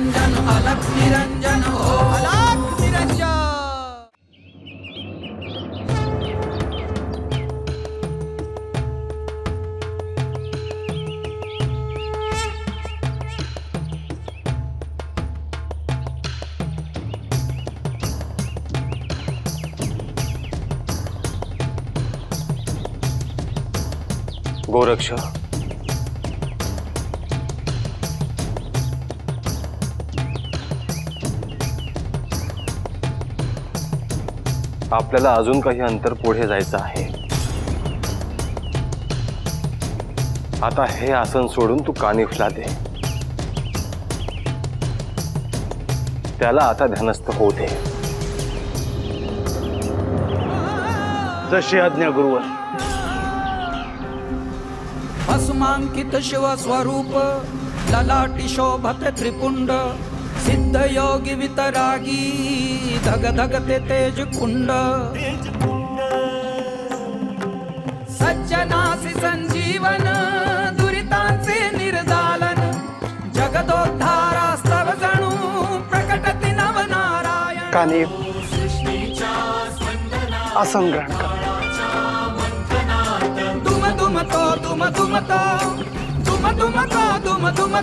निरंजन अलख निरंजन हो अलख निरंजन। गोरक्ष, आपल्याला अजून काही अंतर पुढे जायचं आहे। आता हे आसन सोडून तू कानिफला दे, त्याला आता ध्यानस्थ होऊ दे। जशी आज्ञा गुरुवर। भस्मांकित शिव स्वरूप ललाटी शोभते त्रिपुंड सिद्ध योगी वितरागी धग धगते तेज कुंड सज्जनासी संजीवन दुरितांचे निर्दालन जगदोद्धारास्तव जणू प्रकटति नवनारायण। कानिफ आसन ग्रहण कर। दुम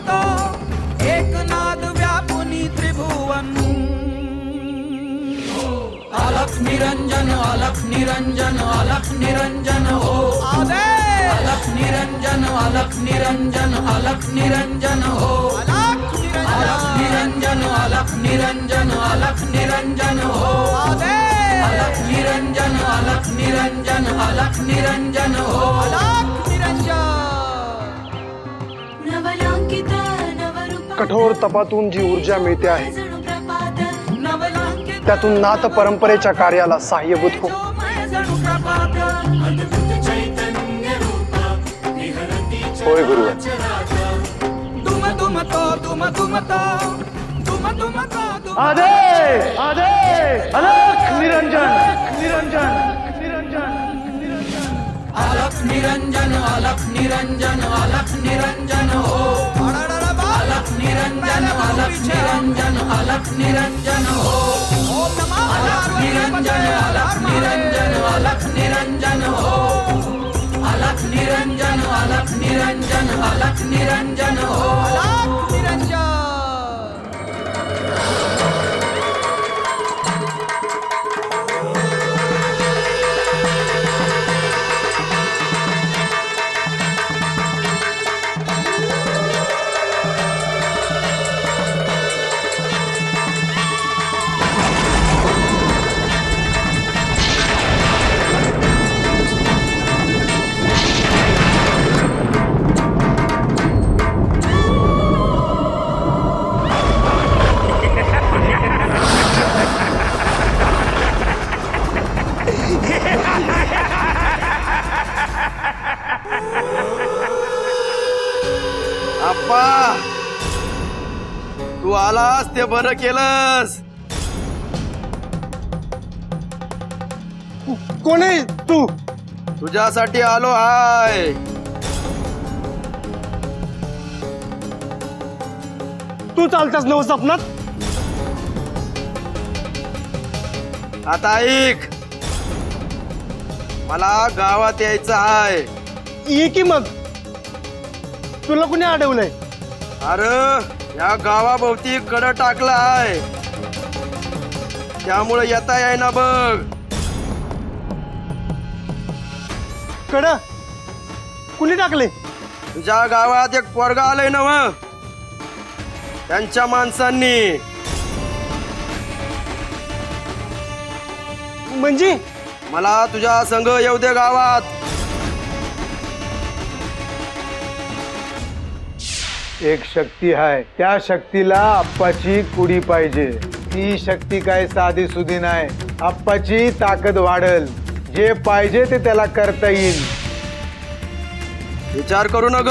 तो एक नाद व्यापुनी त्रिभुवन। अलख निरंजन अलख निरंजन अलख निरंजन हो आदे अलख निरंजन अलख निरंजन अलख निरंजन हो अलख निरंजन अलख निरंजन अलख निरंजन हो आदे अलख निरंजन अलख निरंजन अलख निरंजन हो अलख निरंजन। कठोर तपातून जी ऊर्जा मिळते आहे त्यातून नाथ परंपरेच्या कार्याला सहाय्यभूत हो। होय गुरुवर। आदे आदे अलख निरंजन निरंजन निरंजन अलख निरंजन अलख निरंजन अलख निरंजन हो अलख निरंजन अलख निरंजन अलख निरंजन हो अलख निरंजन अलख निरंजन अलख निरंजन हो अलख निरंजन अलख निरंजन अलख निरंजन हो अलख निरंजन। आप्पा, तू आलास ते बरं केलंस। कोण आहे तू? तुझ्यासाठी आलो हाय। तू चालतास नव स्वप्नात? आता ऐक, मला गावात यायचं आहे। ये की मग, तुला कुणी अडवलंय? अरे या गावाभोवती कड टाकला आहे, त्यामुळे येता येईना बघ। कड कुणी टाकले? तुझ्या गावात एक पोरगा आलंय ना व, त्यांच्या माणसांनी। म्हणजे मला तुझ्या संग येऊ दे गावात। एक शक्ती आहे, त्या शक्तीला आप्पाची कुडी पाहिजे। ती शक्ती काय साधी सुधी नाही, आप्पाची ताकद वाढल, जे पाहिजे ते त्याला करता येईल। विचार करू नग।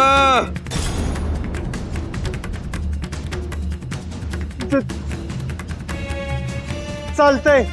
चालतंय।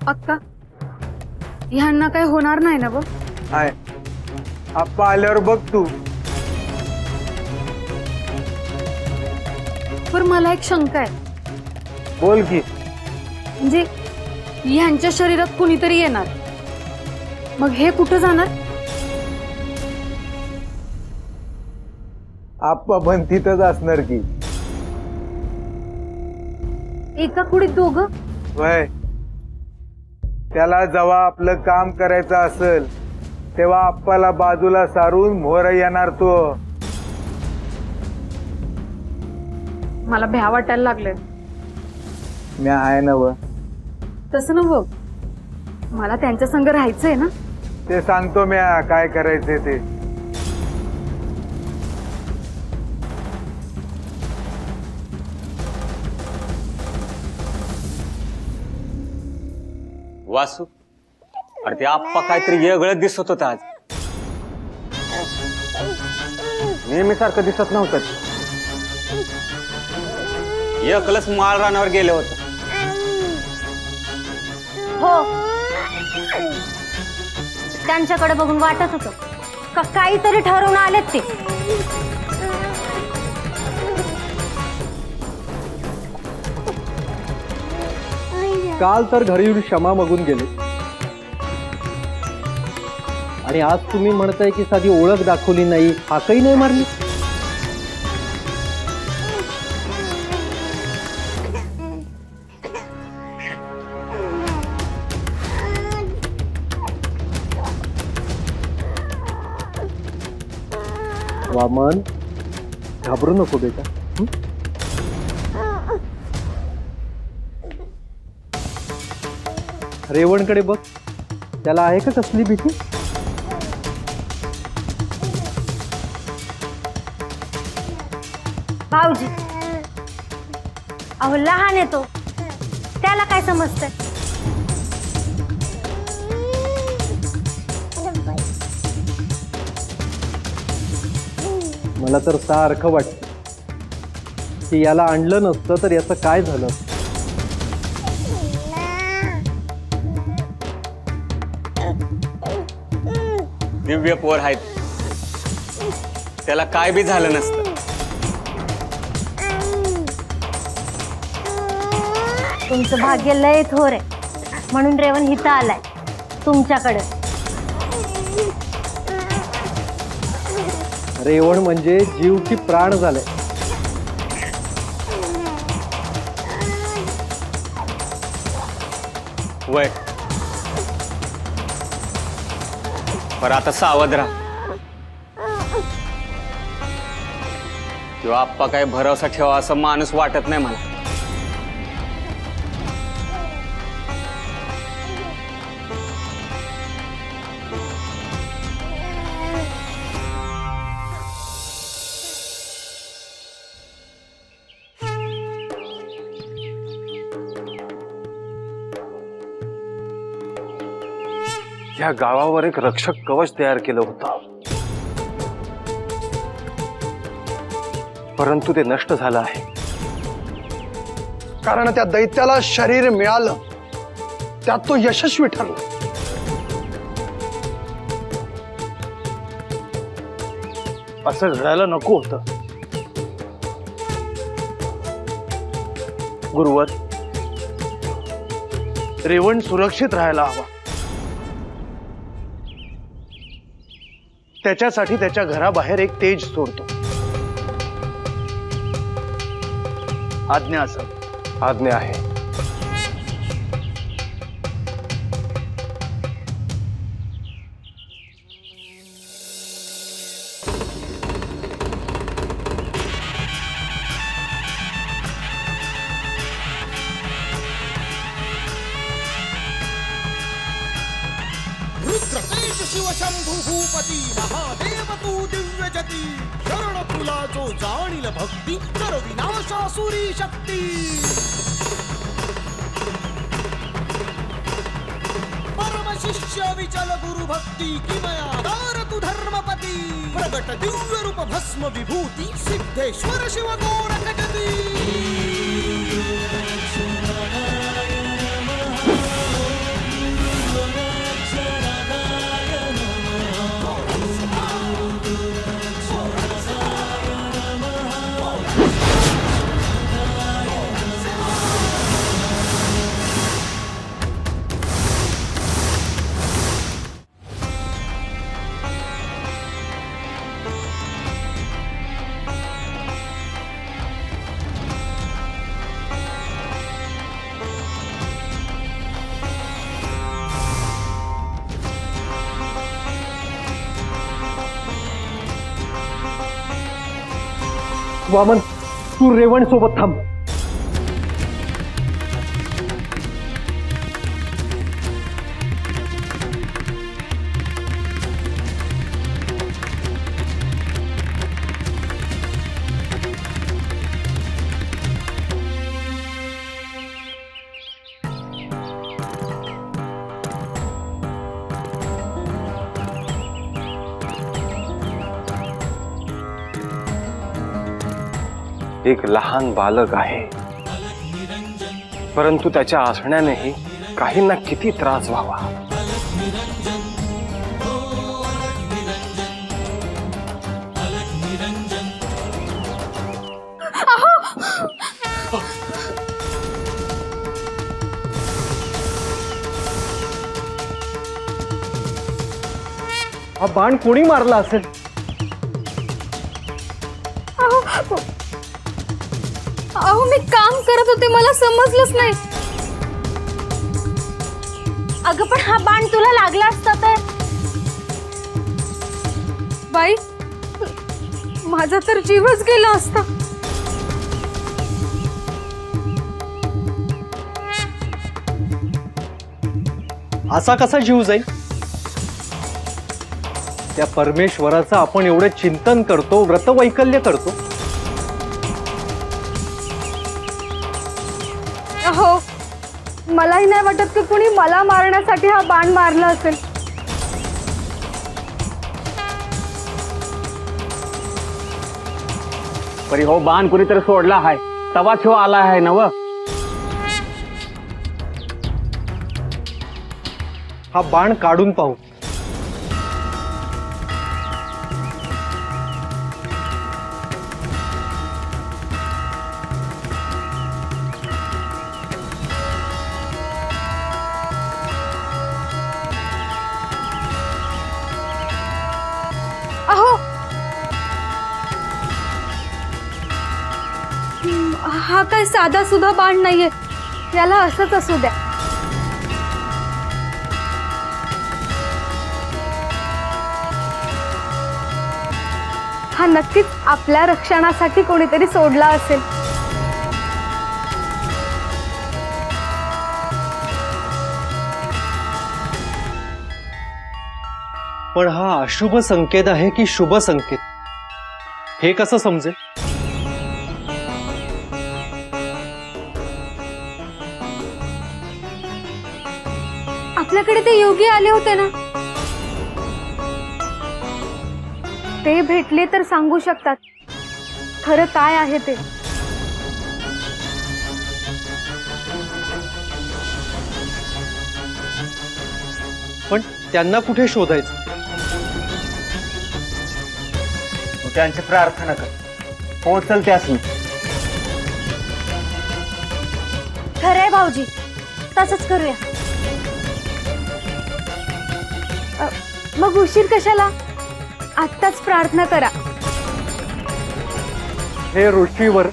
अक्का, ह्यांना काही होणार नाही ना बघ? आहे आप्पा आल्यावर बघ तू. पण मला एक शंका आहे. बोल की. म्हणजे ह्यांच्या शरीरात कुणीतरी येणार, मग हे कुठं जाणार? आप्पा पण तिथंच असणार की. एका कुडीत दोघं? वय त्याला जेव्हा आपलं काम करायचं असेल तेव्हा आप्पाला बाजूला सारून मोहर येणार तो. मला भ्या वाटायला लागले. मी आहे ना व. तसं न बघ, मला त्यांच्या संग राहायचंय ना. ते सांगतो मी काय करायचंय ते. वासू, अरे ते आप्पा काहीतरी वेगळं दिसत होतं आज. नेहमीसारखं दिसत नव्हतं. एकलच माळ रानावर गेले होते. हो, त्यांच्याकडे बघून वाटत होतं का काहीतरी ठरवून आलेत ते. काल तर घरी येऊन क्षमा मागून गेले आणि आज तुम्ही म्हणताय की साधी ओळख दाखवली नाही, हाकही नाही मारली. वामन, घाबरू नको बेटा. रेवणकडे बघ, त्याला आहे का कसली भीती? भाऊजी, अहो लहान आहे तो, त्याला काय समजतंय? मला तर सारखं वाटतं की याला आणलं नसतं तर याचं काय झालं. दिव्य पोर आहेत, त्याला काय बी झालं नसतं. तुमचं भाग्य लय थोर आहे म्हणून रेवण हिथं आलाय तुमच्याकडे. रेवण म्हणजे जीव की प्राण झालाय. वय पर आता सावध राहा. किंवा आप्पा काय भरोसा ठेवा असं माणूस वाटत नाही मला. या गावावर एक रक्षक कवच तयार केलं होतं, परंतु ते नष्ट झालं आहे. कारण त्या दैत्याला शरीर मिळालं, त्यात तो यशस्वी ठरला. असं घडायला नको होतं. गुरुवर, रेवण सुरक्षित राहायला हवा. त्याच्यासाठी त्याच्या घराबाहेर एक तेज सोडतो. आज्ञा असेल. आज्ञा आहे. रुद्रतेज शिव शंभू भूपती महादेव तू दिव्य जती शरण तुला जो जाणील भक्ती कर विनाशासुरी शक्ती. परम शिष्य विचल गुरु भक्ती किमयादार तू धर्मपती प्रगट दिव्य रूप भस्म विभूती सिद्धेश्वर शिव गोरखजती. वामन, तू रेवण सोबत थांब. एक लहान बालक आहे, परंतु त्याच्या असण्यानेही काहींना किती त्रास व्हावा. हा बाण कोणी मारला असेल? अहो, मी काम करत होते, मला समजलंच नाही. अगं पण हा बाण तुला लागला असता तर? बाई, माझा तर जीवच गेला असता. असा कसा जीव जाईल? त्या परमेश्वराचं आपण एवढं चिंतन करतो, व्रतवैकल्य करतो. हो, मलाही नाही वाटत की कुणी मला मारण्यासाठी हा बाण मारला असेल. परी हो बाण कुणीतरी सोडला आहे, तवाच हो आला आहे नव. हा बाण काढून पाहू. अहो, हा काय साधा सुद्धा बाण नाहीये, याला असंच असू द्या. हा नक्कीच आपल्या रक्षणासाठी कोणीतरी सोडला असेल. पण हा अशुभ संकेत आहे की शुभ संकेत, हे कसं समजेल? आपल्याकडे ते योगी आले होते ना, ते भेटले तर सांगू शकतात खरं काय आहे ते. पण त्यांना कुठे शोधायचं? त्यांची प्रार्थना कर, पोहोचल त्यास मी. खरंय भाऊजी, तसंच करूया. मग उशीर कशाला? आत्ताच प्रार्थना करा. हे ऋषीवर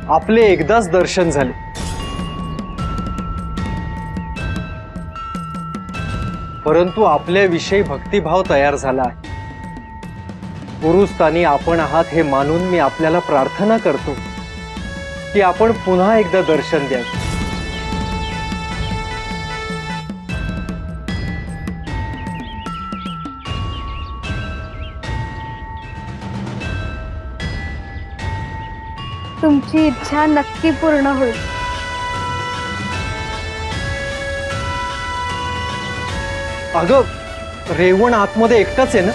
आपले एकदाच दर्शन झाले. परंतु आपल्याविषयी भक्तिभाव तयार झाला आहे. गुरुस्थानी आपण आहात हे मानून मी आपल्याला प्रार्थना करतो की आपण पुन्हा एकदा दर्शन द्यावे. तुमची इच्छा नक्की पूर्ण होईल. अगं, रेवण आतमध्ये एकटाच आहे ना?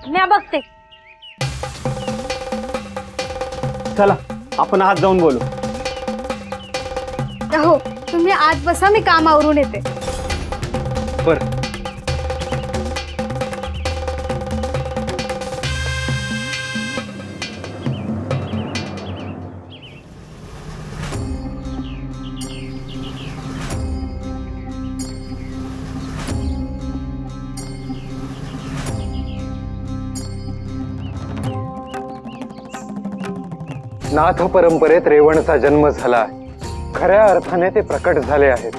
मी बघते. चला आपण आत जाऊन बोलू. हो, तुम्ही आत बसा, मी काम आवरून येते. बर. नाथ परंपरेत रेवणचा जन्म झाला आहे. खऱ्या अर्थाने ते प्रकट झाले आहेत.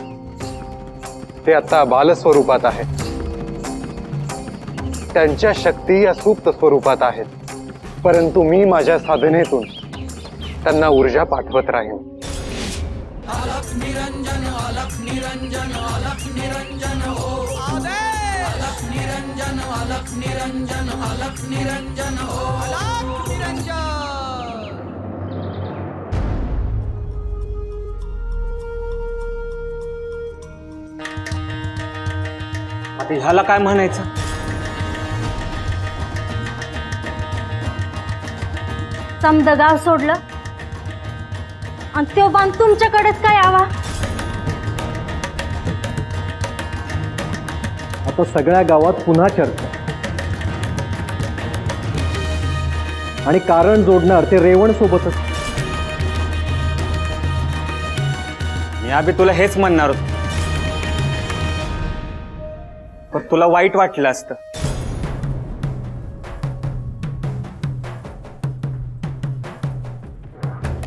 ते आता बालस्वरूपात आहेत. त्यांच्या शक्ती या सुप्त स्वरूपात आहेत. परंतु मी माझ्या साधनेतून त्यांना ऊर्जा पाठवत राहीन. आता ह्याला काय म्हणायचं? समद गाव सोडलं आणि तो बांध तुमच्याकडेच काय यावा? आता सगळ्या गावात पुन्हा चर्चा आणि कारण जोडणार ते रेवण सोबतच. मी अभि तुला हेच म्हणणार होतो, पण तुला वाईट वाटलं असतं.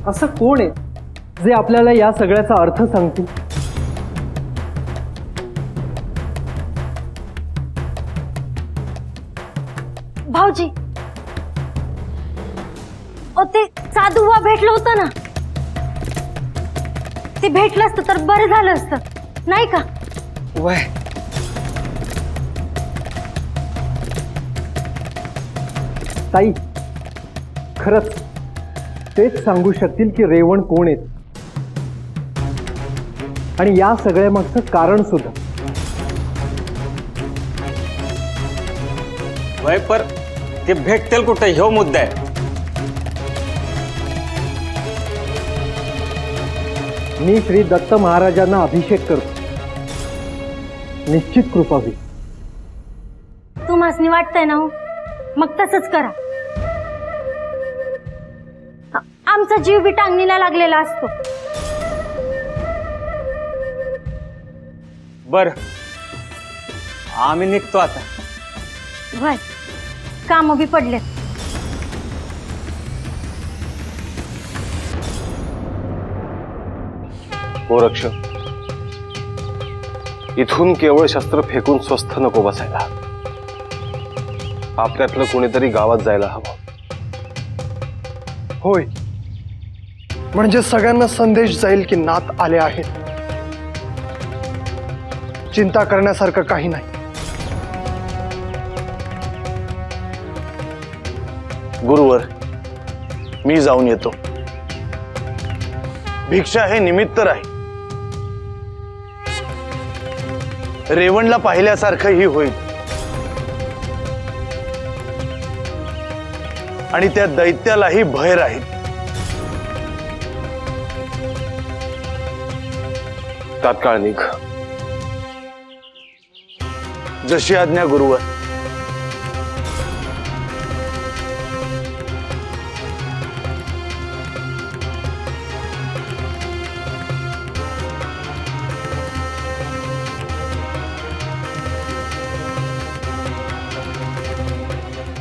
असं कोण आहे जे आपल्याला या सगळ्याचा अर्थ सांगतील? भाऊजी, ओ ते साधुवा भेटलं होतं ना, ते भेटलं असतं तर बरं झालं असतं, नाही का? वय ताई, खरंच तेच सांगू शकतील की रेवण कोण आहेत आणि या सगळ्या मागचं कारण सुद्धा. वय पर ते भेटतील कुठं, ह्यो मुद्दा आहे. मी श्री दत्त महाराजांना अभिषेक करतो. निश्चित कृपा होईल. तुम्हासनी वाटतंय ना हो, मग तसंच करा. आमचा जीव बी टांगणीला लागलेला असतो. बर, आम्ही निघतो आता. वय काम बी पडले. गोरक्ष, इथून केवळ शस्त्र फेकून स्वस्थ नको बसायला. आपल्यातलं कोणीतरी गावात जायला हवं. होय, म्हणजे सगळ्यांना संदेश जाईल की नाथ आले आहेत. चिंता करण्यासारखं काही नाही. गुरुवर, मी जाऊन येतो. भिक्षा हे निमित्त राहील. रेवणला पाहिल्यासारखंही होईल आणि त्या दैत्यालाही भय राहील. तात्काळ निघ. जशी आज्ञा गुरुवर.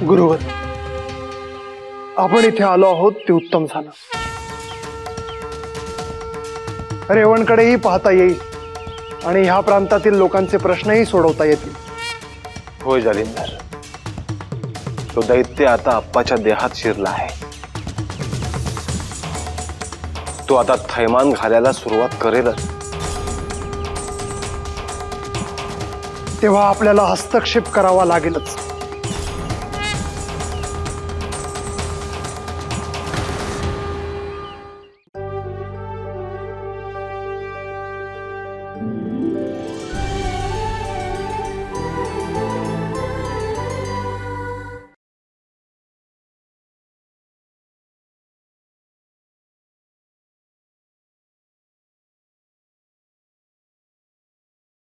गुरुवर, आपण इथे आलो आहोत ते उत्तम झालं. रेवणकडेही पाहता येईल आणि ह्या प्रांतातील लोकांचे प्रश्नही सोडवता येतील. होय जालिंदर, तो दैत्य आता आप्पाच्या देहात शिरला आहे. तो आता थैमान घालायला सुरुवात करेलच. तेव्हा आपल्याला हस्तक्षेप करावा लागेलच.